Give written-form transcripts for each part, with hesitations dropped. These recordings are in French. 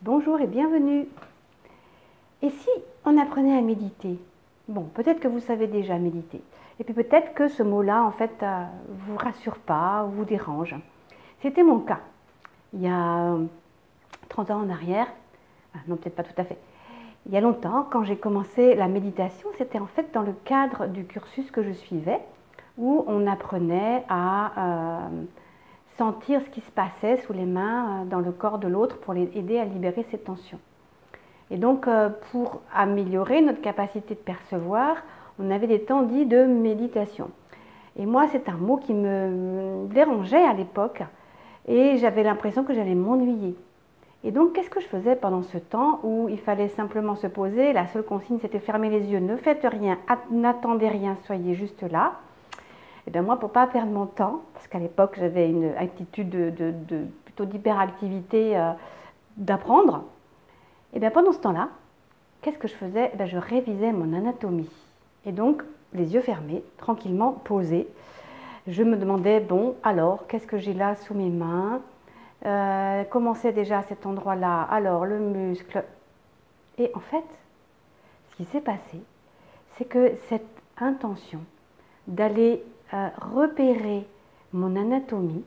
Bonjour et bienvenue. Et si on apprenait à méditer? Bon, peut-être que vous savez déjà méditer. Et puis peut-être que ce mot-là, en fait, vous rassure pas ou vous dérange. C'était mon cas. Il y a 30 ans en arrière, non peut-être pas tout à fait, il y a longtemps, quand j'ai commencé la méditation, c'était en fait dans le cadre du cursus que je suivais, où on apprenait à sentir ce qui se passait sous les mains dans le corps de l'autre pour l'aider à libérer ses tensions. Et donc, pour améliorer notre capacité de percevoir, on avait des temps dits de méditation. Et moi, c'est un mot qui me dérangeait à l'époque et j'avais l'impression que j'allais m'ennuyer. Et donc, qu'est-ce que je faisais pendant ce temps où il fallait simplement se poser? La seule consigne, c'était fermer les yeux, ne faites rien, n'attendez rien, soyez juste là. Et bien moi, pour ne pas perdre mon temps, parce qu'à l'époque, j'avais une attitude plutôt d'hyperactivité d'apprendre, et bien pendant ce temps-là, qu'est-ce que je faisais? Je révisais mon anatomie. Et donc, les yeux fermés, tranquillement posés, je me demandais, bon, alors, qu'est-ce que j'ai là sous mes mains? Comment c'est déjà à cet endroit-là? Alors, le muscle. Et en fait, ce qui s'est passé, c'est que cette intention d'aller repérer mon anatomie,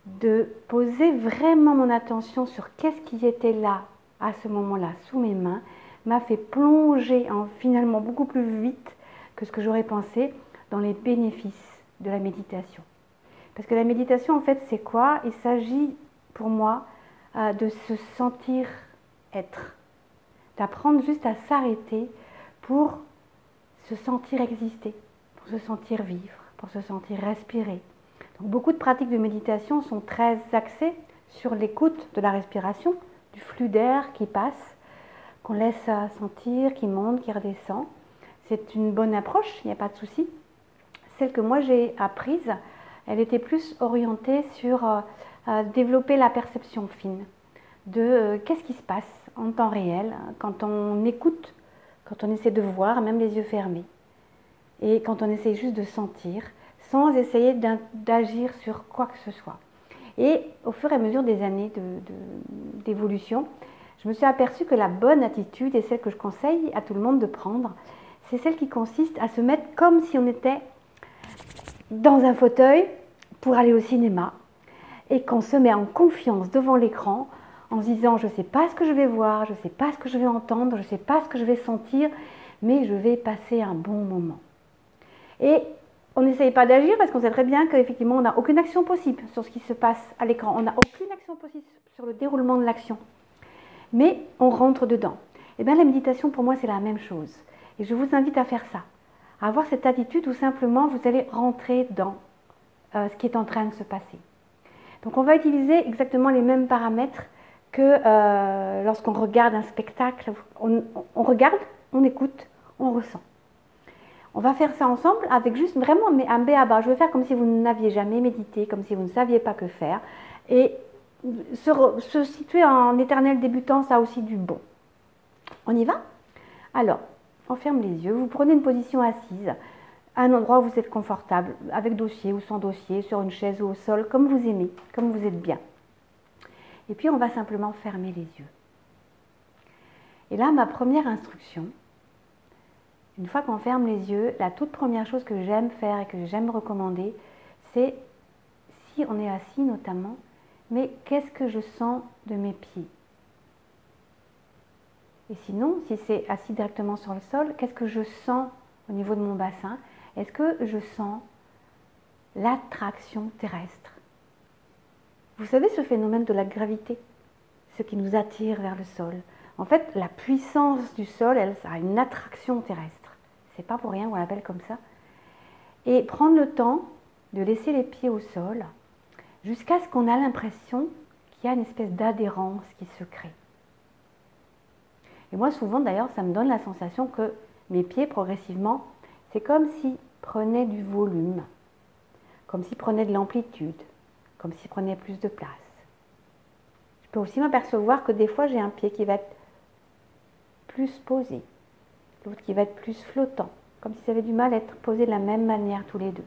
de poser vraiment mon attention sur qu'est-ce qui était là à ce moment-là sous mes mains, m'a fait plonger finalement beaucoup plus vite que ce que j'aurais pensé dans les bénéfices de la méditation. Parce que la méditation, en fait, c'est quoi? Il s'agit pour moi de se sentir être, d'apprendre juste à s'arrêter pour se sentir exister, pour se sentir vivre, pour se sentir respirer. Donc, beaucoup de pratiques de méditation sont très axées sur l'écoute de la respiration, du flux d'air qui passe, qu'on laisse sentir, qui monte, qui redescend. C'est une bonne approche, il n'y a pas de souci. Celle que moi j'ai apprise, elle était plus orientée sur développer la perception fine de qu'est-ce qui se passe en temps réel quand on écoute, quand on essaie de voir, même les yeux fermés, et quand on essaie juste de sentir, sans essayer d'agir sur quoi que ce soit. Et au fur et à mesure des années d'évolution, je me suis aperçue que la bonne attitude, et celle que je conseille à tout le monde de prendre, c'est celle qui consiste à se mettre comme si on était dans un fauteuil pour aller au cinéma et qu'on se met en confiance devant l'écran en se disant je ne sais pas ce que je vais voir, je ne sais pas ce que je vais entendre, je ne sais pas ce que je vais sentir, mais je vais passer un bon moment. Et on n'essaye pas d'agir parce qu'on sait très bien qu'effectivement on n'a aucune action possible sur ce qui se passe à l'écran, on n'a aucune action possible sur le déroulement de l'action, mais on rentre dedans. Et bien la méditation pour moi c'est la même chose et je vous invite à faire ça, à avoir cette attitude où simplement vous allez rentrer dans ce qui est en train de se passer. Donc on va utiliser exactement les mêmes paramètres que lorsqu'on regarde un spectacle. On regarde, on écoute, on ressent. On va faire ça ensemble avec juste vraiment un b.a.-ba. Je vais faire comme si vous n'aviez jamais médité, comme si vous ne saviez pas que faire. Et se situer en éternel débutant, ça a aussi du bon. On y va? Alors, on ferme les yeux, vous prenez une position assise, à un endroit où vous êtes confortable, avec dossier ou sans dossier, sur une chaise ou au sol, comme vous aimez, comme vous êtes bien. Et puis on va simplement fermer les yeux. Et là, ma première instruction, une fois qu'on ferme les yeux, la toute première chose que j'aime faire et que j'aime recommander, c'est, si on est assis notamment, mais qu'est-ce que je sens de mes pieds? Et sinon, si c'est assis directement sur le sol, qu'est-ce que je sens au niveau de mon bassin? Est-ce que je sens l'attraction terrestre? Vous savez ce phénomène de la gravité, ce qui nous attire vers le sol. En fait, la puissance du sol, elle a une attraction terrestre. C'est pas pour rien qu'on l'appelle comme ça. Et prendre le temps de laisser les pieds au sol jusqu'à ce qu'on a l'impression qu'il y a une espèce d'adhérence qui se crée. Et moi, souvent d'ailleurs, ça me donne la sensation que mes pieds, progressivement, c'est comme s'ils prenaient du volume, comme s'ils prenaient de l'amplitude, comme s'ils prenaient plus de place. Je peux aussi m'apercevoir que des fois, j'ai un pied qui va être plus posé, l'autre qui va être plus flottant, comme si ça avait du mal à être posé de la même manière tous les deux.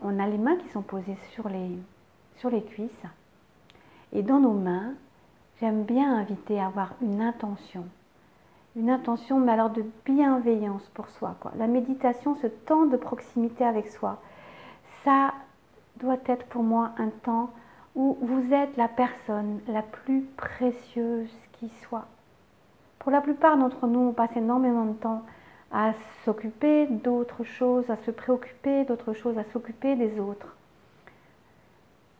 On a les mains qui sont posées sur les cuisses, et dans nos mains, j'aime bien inviter à avoir une intention, mais alors de bienveillance pour soi, quoi. La méditation, ce temps de proximité avec soi, ça doit être pour moi un temps où vous êtes la personne la plus précieuse qui soit. Pour la plupart d'entre nous, on passe énormément de temps à s'occuper d'autres choses, à se préoccuper d'autres choses, à s'occuper des autres.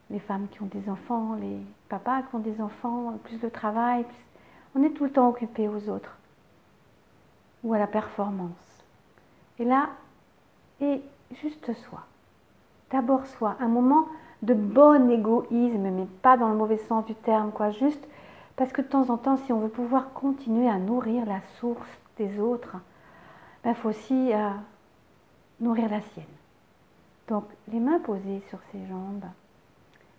Les femmes qui ont des enfants, les papas qui ont des enfants, plus le travail, on est tout le temps occupé aux autres ou à la performance. Et là, et juste soi. D'abord soi, un moment de bon égoïsme, mais pas dans le mauvais sens du terme, quoi, juste parce que de temps en temps, si on veut pouvoir continuer à nourrir la source des autres, il faut aussi nourrir la sienne. Donc, les mains posées sur ses jambes,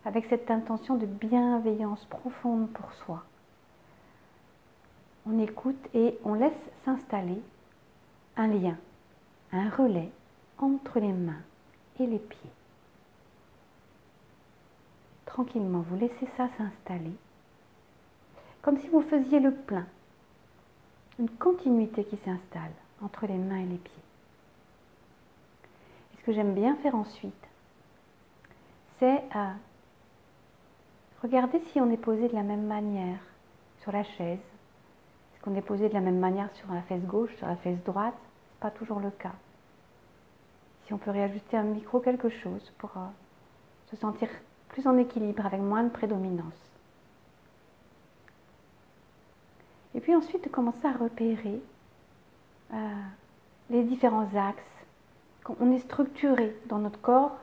avec cette intention de bienveillance profonde pour soi. On écoute et on laisse s'installer un lien, un relais entre les mains et les pieds. Tranquillement, vous laissez ça s'installer, comme si vous faisiez le plein, une continuité qui s'installe entre les mains et les pieds. Et ce que j'aime bien faire ensuite, c'est regarder si on est posé de la même manière sur la chaise. Est-ce qu'on est posé de la même manière sur la fesse gauche, sur la fesse droite? Ce n'est pas toujours le cas. Si on peut réajuster un micro, quelque chose pour se sentir plus en équilibre, avec moins de prédominance. Et puis ensuite, commencer à repérer les différents axes. Quand on est structuré dans notre corps,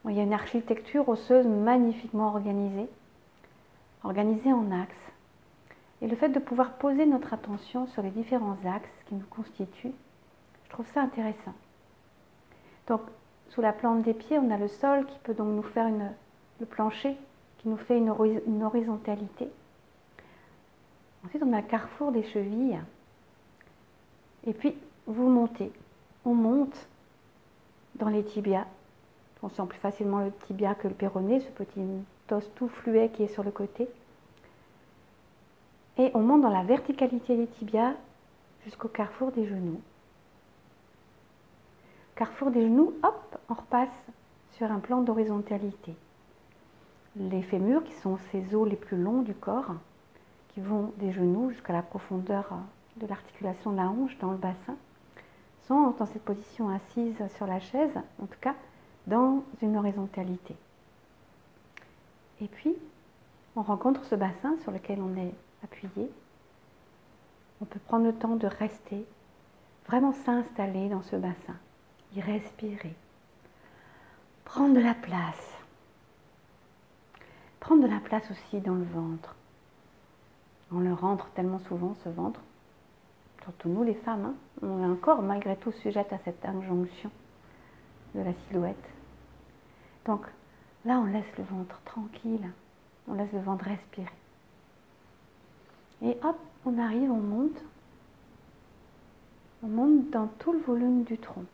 il y a une architecture osseuse magnifiquement organisée en axes. Et le fait de pouvoir poser notre attention sur les différents axes qui nous constituent, je trouve ça intéressant. Donc, sous la plante des pieds, on a le sol qui peut donc nous faire le plancher, qui nous fait une horizontalité. Ensuite, on a le carrefour des chevilles. Et puis, vous montez. On monte dans les tibias. On sent plus facilement le tibia que le péroné, ce petit os tout fluet qui est sur le côté. Et on monte dans la verticalité des tibias jusqu'au carrefour des genoux. Carrefour des genoux, hop, on repasse sur un plan d'horizontalité. Les fémurs, qui sont ces os les plus longs du corps, qui vont des genoux jusqu'à la profondeur de l'articulation de la hanche dans le bassin, sont dans cette position assise sur la chaise, en tout cas dans une horizontalité. Et puis, on rencontre ce bassin sur lequel on est appuyé. On peut prendre le temps de rester, vraiment s'installer dans ce bassin, y respirer, prendre de la place. Prendre de la place aussi dans le ventre. On le rentre tellement souvent, ce ventre, surtout nous les femmes, hein, on est encore malgré tout sujette à cette injonction de la silhouette. Donc là, on laisse le ventre tranquille, on laisse le ventre respirer. Et hop, on arrive, on monte dans tout le volume du tronc,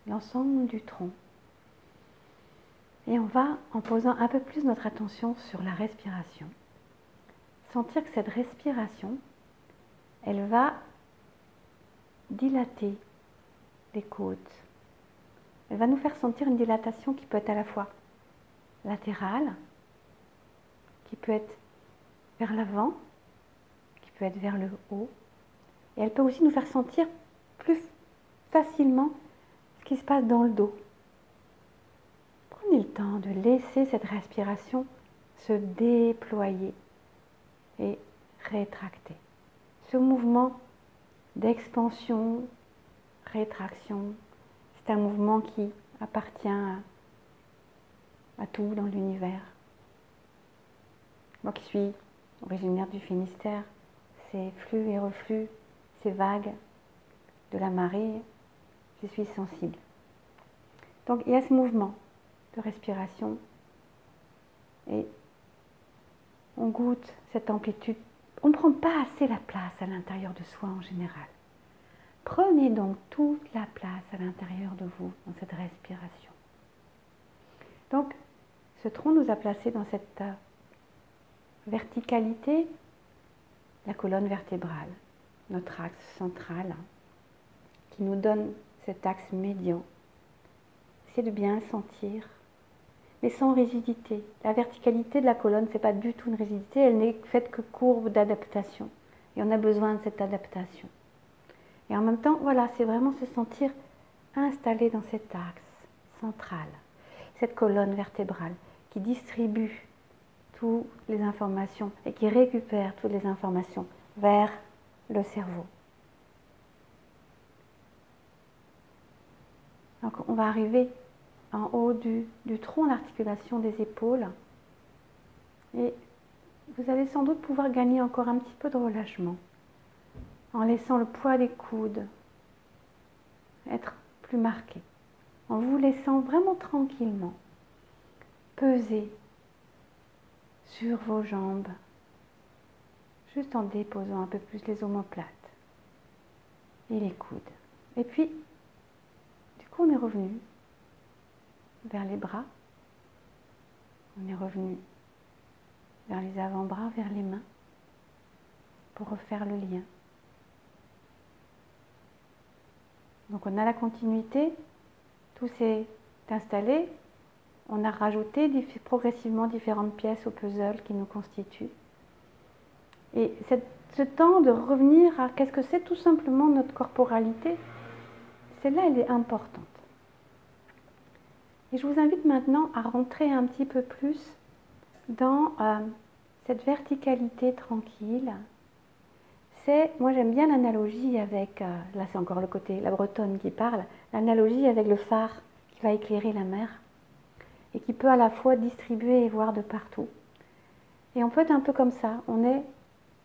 l'ensemble du tronc. Et on va, en posant un peu plus notre attention sur la respiration, sentir que cette respiration, elle va dilater les côtes. Elle va nous faire sentir une dilatation qui peut être à la fois latérale, qui peut être vers l'avant, qui peut être vers le haut. Et elle peut aussi nous faire sentir plus facilement ce qui se passe dans le dos. Prenez le temps de laisser cette respiration se déployer et rétracter. Ce mouvement d'expansion, rétraction, c'est un mouvement qui appartient à tout dans l'univers. Moi qui suis originaire du Finistère, ces flux et reflux, ces vagues de la marée, je suis sensible. Donc il y a ce mouvement de respiration et on goûte cette amplitude. On ne prend pas assez la place à l'intérieur de soi en général. Prenez donc toute la place à l'intérieur de vous dans cette respiration. Donc, ce tronc nous a placés dans cette verticalité, la colonne vertébrale, notre axe central, qui nous donne cet axe médian. C'est de bien le sentir, mais sans rigidité. La verticalité de la colonne, ce n'est pas du tout une rigidité, elle n'est faite que courbe d'adaptation. Et on a besoin de cette adaptation. Et en même temps, voilà, c'est vraiment se sentir installé dans cet axe central, cette colonne vertébrale qui distribue toutes les informations et qui récupère toutes les informations vers le cerveau. Donc on va arriver en haut du tronc, l'articulation des épaules. Et vous allez sans doute pouvoir gagner encore un petit peu de relâchement en laissant le poids des coudes être plus marqué, en vous laissant vraiment tranquillement peser sur vos jambes, juste en déposant un peu plus les omoplates et les coudes. Et puis, du coup, on est revenu vers les bras, on est revenu vers les avant-bras, vers les mains, pour refaire le lien. Donc on a la continuité, tout s'est installé, on a rajouté progressivement différentes pièces au puzzle qui nous constituent. Et ce temps de revenir à qu'est-ce que c'est tout simplement notre corporalité, celle-là elle est importante. Et je vous invite maintenant à rentrer un petit peu plus dans cette verticalité tranquille. Moi j'aime bien l'analogie avec, là c'est encore le côté, la bretonne qui parle, l'analogie avec le phare qui va éclairer la mer et qui peut à la fois distribuer et voir de partout. Et on peut être un peu comme ça, on est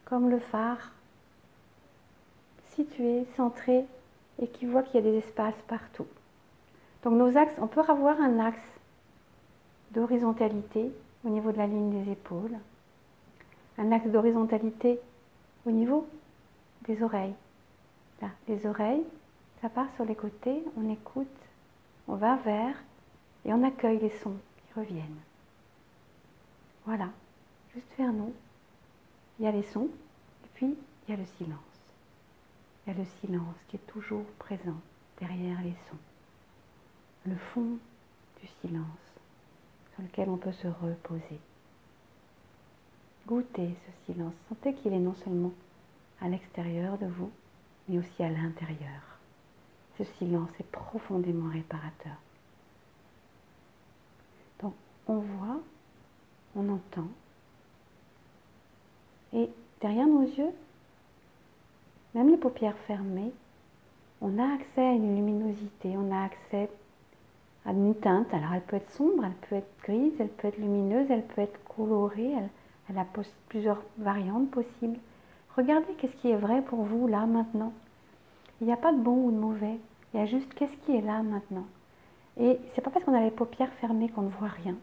comme le phare, situé, centré et qui voit qu'il y a des espaces partout. Donc nos axes, on peut avoir un axe d'horizontalité au niveau de la ligne des épaules, un axe d'horizontalité au niveau des oreilles. Là, les oreilles, ça part sur les côtés, on écoute, on va vers et on accueille les sons qui reviennent. Voilà, juste vers nous, il y a les sons et puis il y a le silence. Il y a le silence qui est toujours présent derrière les sons. Le fond du silence sur lequel on peut se reposer. Goûtez ce silence, sentez qu'il est non seulement à l'extérieur de vous, mais aussi à l'intérieur. Ce silence est profondément réparateur. Donc, on voit, on entend, et derrière nos yeux, même les paupières fermées, on a accès à une luminosité, on a accès à une teinte. Alors, elle peut être sombre, elle peut être grise, elle peut être lumineuse, elle peut être colorée, elle a plusieurs variantes possibles. Regardez qu'est-ce qui est vrai pour vous là maintenant. Il n'y a pas de bon ou de mauvais. Il y a juste qu'est-ce qui est là maintenant. Et c'est pas parce qu'on a les paupières fermées qu'on ne voit rien.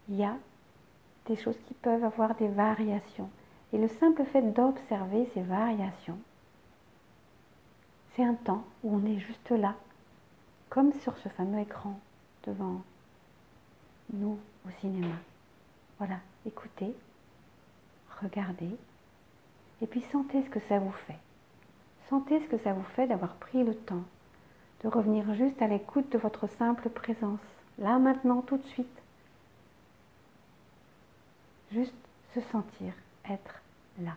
Il y a des choses qui peuvent avoir des variations. Et le simple fait d'observer ces variations, c'est un temps où on est juste là, comme sur ce fameux écran devant nous au cinéma. Voilà, écoutez. Regardez et puis sentez ce que ça vous fait. Sentez ce que ça vous fait d'avoir pris le temps de revenir juste à l'écoute de votre simple présence, là, maintenant, tout de suite. Juste se sentir, être là.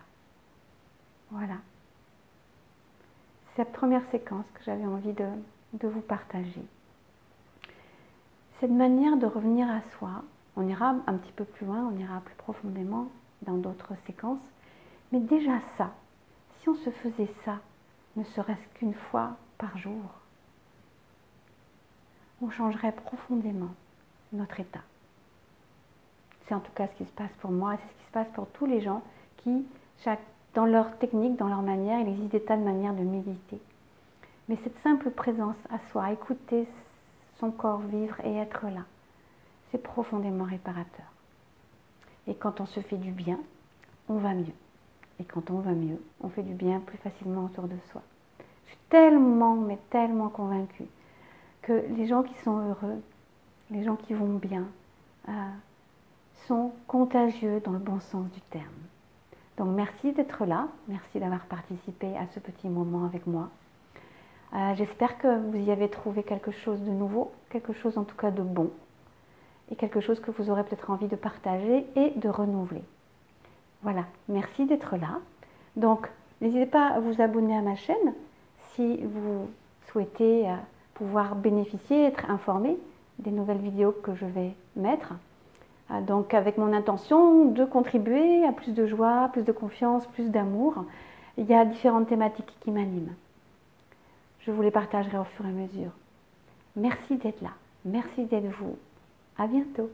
Voilà. C'est cette première séquence que j'avais envie de vous partager. Cette manière de revenir à soi, on ira un petit peu plus loin, on ira plus profondément dans d'autres séquences, mais déjà ça, si on se faisait ça, ne serait-ce qu'une fois par jour, on changerait profondément notre état. C'est en tout cas ce qui se passe pour moi, c'est ce qui se passe pour tous les gens qui, dans leur technique, dans leur manière, il existe des tas de manières de méditer. Mais cette simple présence à soi, écouter son corps vivre et être là, c'est profondément réparateur. Et quand on se fait du bien, on va mieux. Et quand on va mieux, on fait du bien plus facilement autour de soi. Je suis tellement, mais tellement convaincue que les gens qui sont heureux, les gens qui vont bien, contagieux dans le bon sens du terme. Donc merci d'être là, merci d'avoir participé à ce petit moment avec moi. J'espère que vous y avez trouvé quelque chose de nouveau, quelque chose en tout cas de bon, et quelque chose que vous aurez peut-être envie de partager et de renouveler. Voilà, merci d'être là. Donc, n'hésitez pas à vous abonner à ma chaîne si vous souhaitez pouvoir bénéficier, être informé des nouvelles vidéos que je vais mettre. Donc, avec mon intention de contribuer à plus de joie, plus de confiance, plus d'amour. Il y a différentes thématiques qui m'animent. Je vous les partagerai au fur et à mesure. Merci d'être là. Merci d'être vous. À bientôt.